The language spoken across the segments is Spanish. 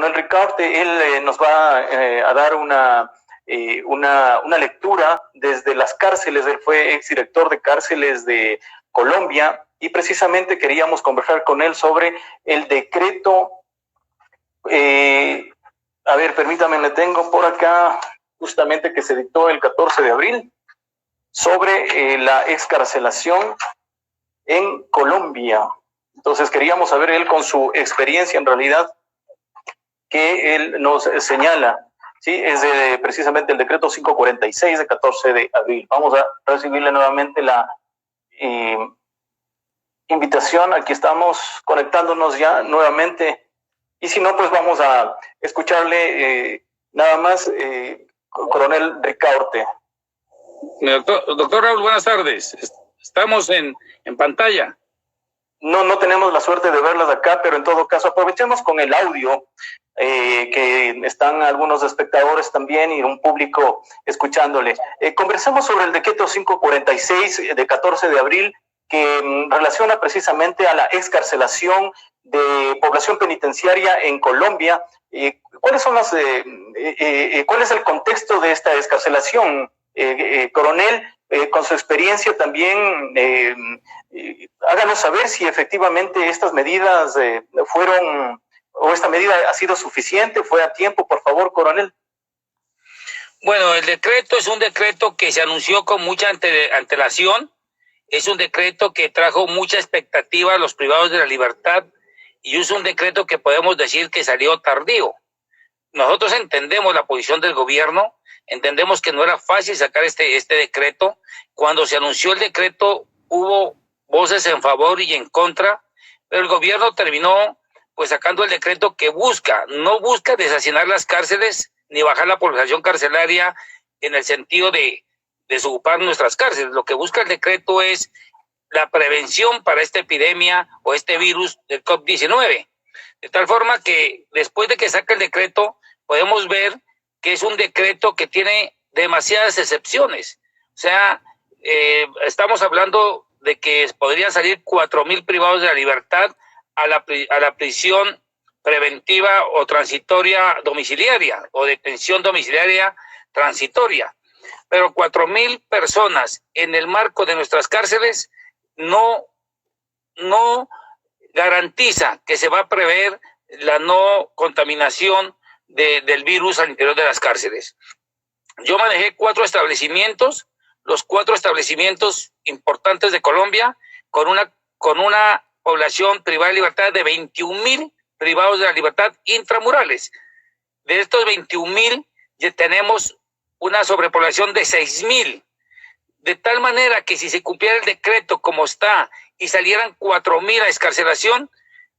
coronel Ricaurte. Él nos va a dar una lectura desde las cárceles. Él fue exdirector de cárceles de Colombia y precisamente queríamos conversar con él sobre el decreto. A ver, permítame, le tengo por acá justamente que se dictó el 14 de abril sobre la excarcelación en Colombia. Entonces queríamos saber él con su experiencia en realidad que él nos señala. Sí, es precisamente el decreto 546 de 14 de abril. Vamos a recibirle nuevamente la invitación. Aquí estamos conectándonos ya nuevamente. Y si no, pues vamos a escucharle nada más, coronel Ricaurte. Doctor Raúl, buenas tardes. Estamos en pantalla. No tenemos la suerte de verlas acá, pero en todo caso aprovechemos con el audio, que están algunos espectadores también y un público escuchándole. Conversamos sobre el decreto 546 de 14 de abril, que relaciona precisamente a la excarcelación de población penitenciaria en Colombia. ¿Cuál es el contexto de esta excarcelación, coronel? Con su experiencia también, háganos saber si efectivamente estas medidas fueron, o esta medida ha sido suficiente, fue a tiempo, por favor, coronel. Bueno, el decreto es un decreto que se anunció con mucha antelación. Es un decreto que trajo mucha expectativa a los privados de la libertad y es un decreto que podemos decir que salió tardío. Nosotros entendemos la posición del gobierno, entendemos que no era fácil sacar este decreto. Cuando se anunció el decreto hubo voces en favor y en contra, pero el gobierno terminó pues sacando el decreto que no busca deshacinar las cárceles ni bajar la población carcelaria en el sentido de desocupar nuestras cárceles. Lo que busca el decreto es la prevención para esta epidemia o este virus del COVID-19. De tal forma que después de que saca el decreto, podemos ver que es un decreto que tiene demasiadas excepciones. O sea, estamos hablando de que podrían salir 4,000 privados de la libertad a la prisión preventiva o transitoria domiciliaria o detención domiciliaria transitoria. Pero 4,000 personas en el marco de nuestras cárceles no garantiza que se va a prever la no contaminación del virus al interior de las cárceles. Yo manejé 4 establecimientos, los 4 establecimientos importantes de Colombia, con una población privada de libertad de 21,000 privados de la libertad intramurales. De estos 21,000 ya tenemos una sobrepoblación de 6,000. De tal manera que si se cumpliera el decreto como está y salieran 4,000 a excarcelación,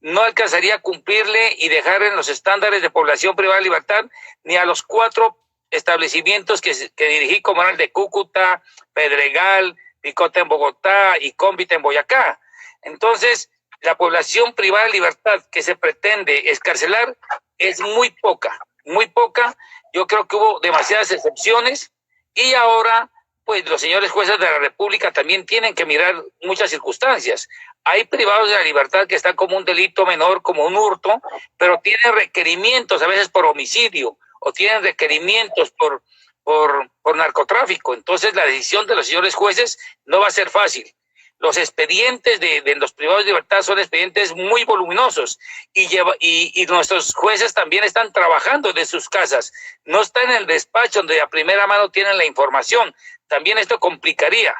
no alcanzaría a cumplirle y dejar en los estándares de población privada de libertad ni a los 4 establecimientos que dirigí, como eran el de Cúcuta, Pedregal, Picota en Bogotá y Cómbita en Boyacá. Entonces, la población privada de libertad que se pretende excarcelar es muy poca, muy poca. Yo creo que hubo demasiadas excepciones y ahora pues los señores jueces de la República también tienen que mirar muchas circunstancias. Hay privados de la libertad que están como un delito menor, como un hurto, pero tienen requerimientos a veces por homicidio o tienen requerimientos por narcotráfico. Entonces la decisión de los señores jueces no va a ser fácil. Los expedientes de los privados de libertad son expedientes muy voluminosos y nuestros jueces también están trabajando de sus casas. No están en el despacho donde a primera mano tienen la información. También esto complicaría.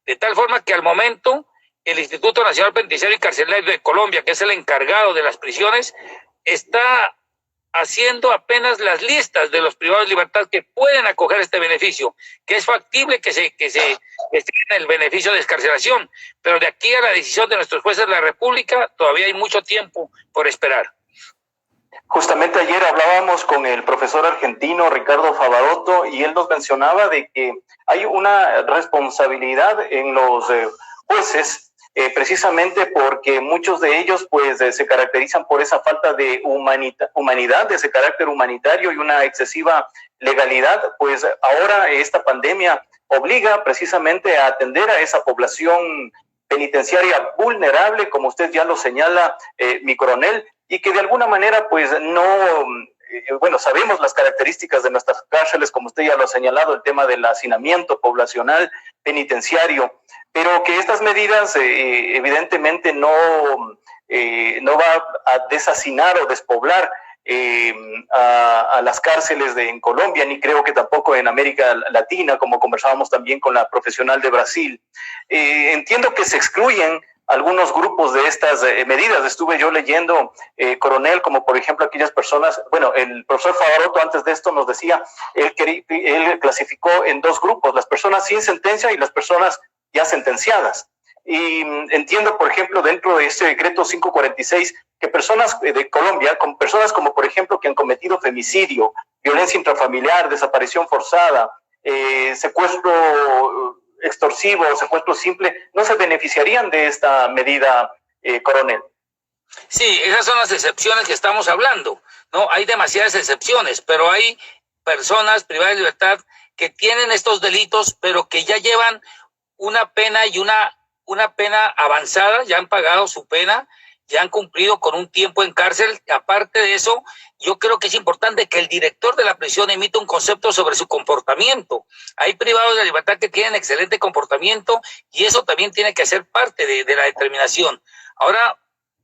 De tal forma que al momento el Instituto Nacional Penitenciario y Carcelario de Colombia, que es el encargado de las prisiones, está haciendo apenas las listas de los privados de libertad que pueden acoger este beneficio, que es factible que se el beneficio de excarcelación, pero de aquí a la decisión de nuestros jueces de la República todavía hay mucho tiempo por esperar. Justamente ayer hablábamos con el profesor argentino Ricardo Favaroto y él nos mencionaba de que hay una responsabilidad en los jueces, precisamente porque muchos de ellos pues se caracterizan por esa falta de humanidad, de ese carácter humanitario y una excesiva legalidad. Pues ahora esta pandemia obliga precisamente a atender a esa población penitenciaria vulnerable, como usted ya lo señala, mi coronel, y que de alguna manera pues no, bueno, sabemos las características de nuestras cárceles, como usted ya lo ha señalado, el tema del hacinamiento poblacional penitenciario, pero que estas medidas evidentemente no va a deshacinar o despoblar a las cárceles en Colombia, ni creo que tampoco en América Latina, como conversábamos también con la profesional de Brasil. Entiendo que se excluyen algunos grupos de estas medidas. Estuve yo leyendo, coronel, como por ejemplo aquellas personas, bueno, el profesor Favaroto antes de esto nos decía, él clasificó en dos grupos, las personas sin sentencia y las personas ya sentenciadas. Y entiendo, por ejemplo, dentro de ese decreto 546, que personas de Colombia, con personas como, por ejemplo, que han cometido femicidio, violencia intrafamiliar, desaparición forzada, secuestro extorsivo, secuestro simple, no se beneficiarían de esta medida, coronel. Sí, esas son las excepciones que estamos hablando, ¿no? Hay demasiadas excepciones, pero hay personas privadas de libertad que tienen estos delitos, pero que ya llevan una pena y una pena avanzada, ya han pagado su pena, ya han cumplido con un tiempo en cárcel. Aparte de eso, yo creo que es importante que el director de la prisión emita un concepto sobre su comportamiento. Hay privados de libertad que tienen excelente comportamiento y eso también tiene que ser parte de la determinación. Ahora,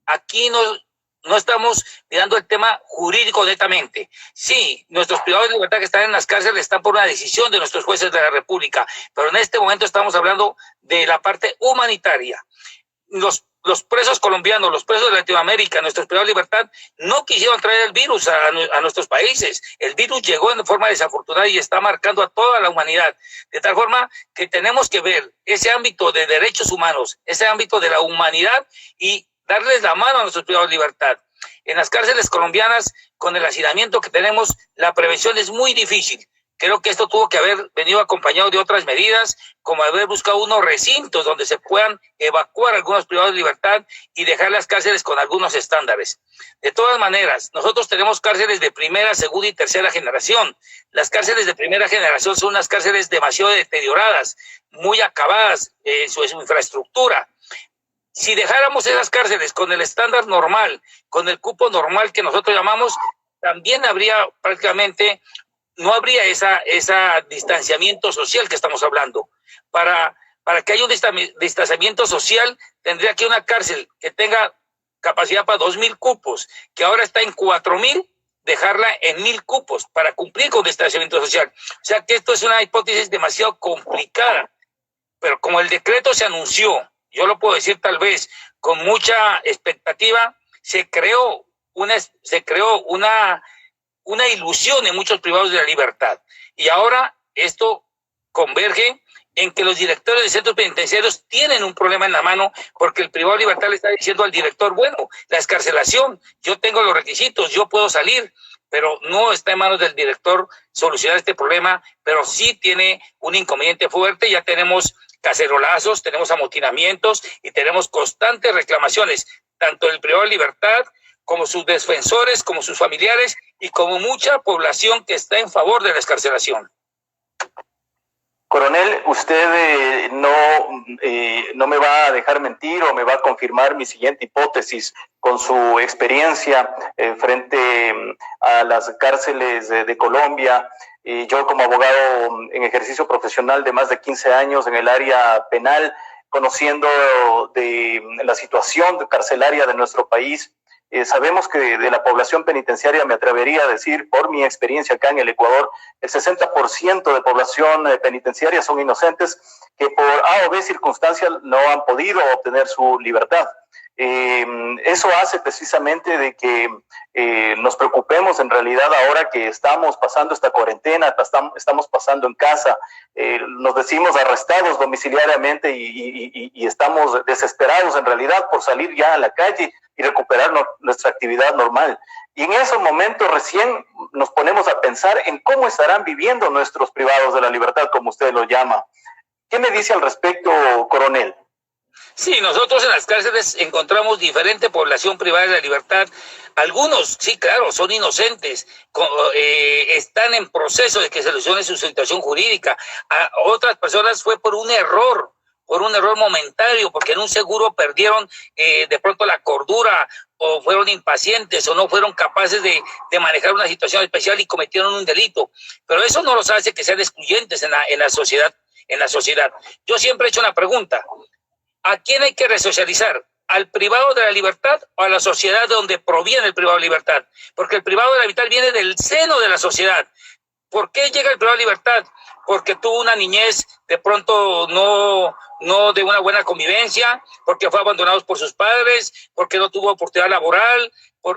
aquí no estamos mirando el tema jurídico netamente. Sí, nuestros privados de libertad que están en las cárceles están por una decisión de nuestros jueces de la República, pero en este momento estamos hablando de la parte humanitaria. Los presos colombianos, los presos de Latinoamérica, nuestros privados de libertad, no quisieron traer el virus a nuestros países. El virus llegó en forma desafortunada y está marcando a toda la humanidad. De tal forma que tenemos que ver ese ámbito de derechos humanos, ese ámbito de la humanidad y darles la mano a nuestros privados de libertad. En las cárceles colombianas, con el hacinamiento que tenemos, la prevención es muy difícil. Creo que esto tuvo que haber venido acompañado de otras medidas, como haber buscado unos recintos donde se puedan evacuar algunos privados de libertad y dejar las cárceles con algunos estándares. De todas maneras, nosotros tenemos cárceles de primera, segunda y tercera generación. Las cárceles de primera generación son unas cárceles demasiado deterioradas, muy acabadas en su infraestructura. Si dejáramos esas cárceles con el estándar normal, con el cupo normal que nosotros llamamos, también habría prácticamente, no habría esa distanciamiento social que estamos hablando. Para que haya un distanciamiento social, tendría que una cárcel que tenga capacidad para 2,000 cupos, que ahora está en 4,000, dejarla en 1,000 cupos para cumplir con el distanciamiento social. O sea que esto es una hipótesis demasiado complicada, pero como el decreto se anunció, yo lo puedo decir tal vez con mucha expectativa, se creó una ilusión en muchos privados de la libertad. Y ahora esto converge en que los directores de centros penitenciarios tienen un problema en la mano porque el privado de libertad le está diciendo al director, bueno, la excarcelación, yo tengo los requisitos, yo puedo salir, pero no está en manos del director solucionar este problema, pero sí tiene un inconveniente fuerte. Ya tenemos cacerolazos, tenemos amotinamientos y tenemos constantes reclamaciones, tanto del privado de libertad como sus defensores, como sus familiares y como mucha población que está en favor de la excarcelación. Coronel, usted no me va a dejar mentir o me va a confirmar mi siguiente hipótesis con su experiencia frente a las cárceles de Colombia. Yo como abogado en ejercicio profesional de más de 15 años en el área penal, conociendo de la situación carcelaria de nuestro país, sabemos que de la población penitenciaria, me atrevería a decir, por mi experiencia acá en el Ecuador, el 60% de población penitenciaria son inocentes que por A o B circunstancias no han podido obtener su libertad. Eso hace precisamente de que nos preocupemos en realidad ahora que estamos pasando esta cuarentena, estamos pasando en casa, nos decimos arrestados domiciliariamente y estamos desesperados en realidad por salir ya a la calle y recuperar nuestra actividad normal. Y en esos momentos recién nos ponemos a pensar en cómo estarán viviendo nuestros privados de la libertad, como usted lo llama. ¿Qué me dice al respecto, coronel? Sí, nosotros en las cárceles encontramos diferente población privada de la libertad. Algunos, sí, claro, son inocentes, están en proceso de que se solucione su situación jurídica. A otras personas fue por un error por un error momentario, porque en un seguro perdieron de pronto la cordura, o fueron impacientes, o no fueron capaces de manejar una situación especial y cometieron un delito. Pero eso no los hace que sean excluyentes en la sociedad. Yo siempre he hecho una pregunta: ¿a quién hay que resocializar? ¿Al privado de la libertad o a la sociedad de donde proviene el privado de la libertad? Porque el privado de la libertad viene del seno de la sociedad. ¿Por qué llega el privado de la libertad? Porque tuvo una niñez de pronto no de una buena convivencia, porque fue abandonado por sus padres, porque no tuvo oportunidad laboral,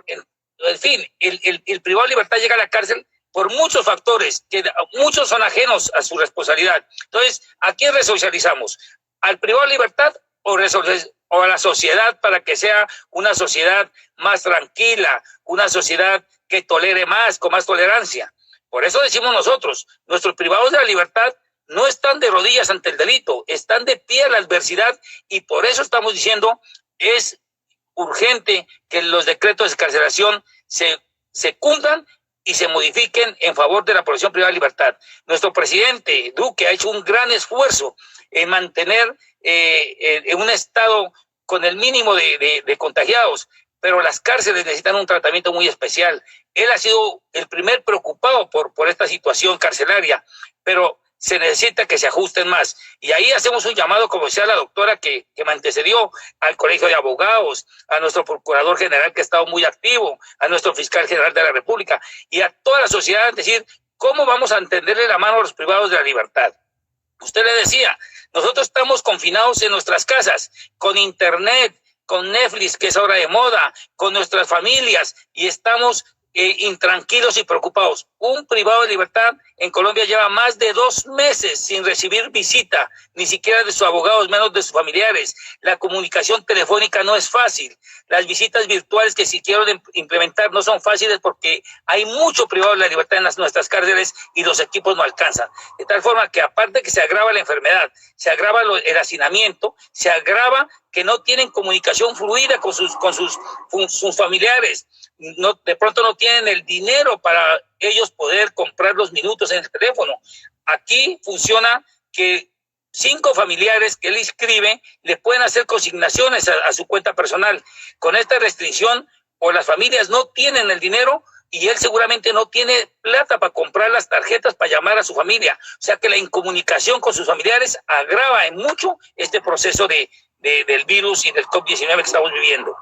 en fin, el privado de libertad llega a la cárcel por muchos factores, que muchos son ajenos a su responsabilidad. Entonces, ¿a quién resocializamos? ¿Al privado de libertad o a la sociedad, para que sea una sociedad más tranquila, una sociedad que tolere más, con más tolerancia? Por eso decimos nosotros, nuestros privados de la libertad no están de rodillas ante el delito, están de pie a la adversidad, y por eso estamos diciendo, es urgente que los decretos de excarcelación se cumplan y se modifiquen en favor de la población privada de libertad. Nuestro presidente Duque ha hecho un gran esfuerzo en mantener en un estado con el mínimo de contagiados, pero las cárceles necesitan un tratamiento muy especial. Él ha sido el primer preocupado por esta situación carcelaria, pero se necesita que se ajusten más. Y ahí hacemos un llamado, como decía la doctora que me antecedió, al Colegio de Abogados, a nuestro Procurador General, que ha estado muy activo, a nuestro Fiscal General de la República y a toda la sociedad, decir, ¿cómo vamos a tenderle la mano a los privados de la libertad? Usted le decía, nosotros estamos confinados en nuestras casas, con internet, con Netflix, que es ahora de moda, con nuestras familias, y estamos intranquilos y preocupados. Un privado de libertad en Colombia lleva más de 2 meses sin recibir visita, ni siquiera de sus abogados, menos de sus familiares. La comunicación telefónica no es fácil. Las visitas virtuales que se quieren implementar no son fáciles, porque hay mucho privado de la libertad en nuestras cárceles y los equipos no alcanzan. De tal forma que, aparte que se agrava la enfermedad, se agrava el hacinamiento, se agrava que no tienen comunicación fluida con sus familiares. No, de pronto no tienen el dinero para ellos poder comprar los minutos en el teléfono. Aquí funciona que 5 familiares que él inscribe le pueden hacer consignaciones a su cuenta personal. Con esta restricción, o las familias no tienen el dinero, y él seguramente no tiene plata para comprar las tarjetas para llamar a su familia. O sea que la incomunicación con sus familiares agrava en mucho este proceso del virus y del COVID-19 que estamos viviendo.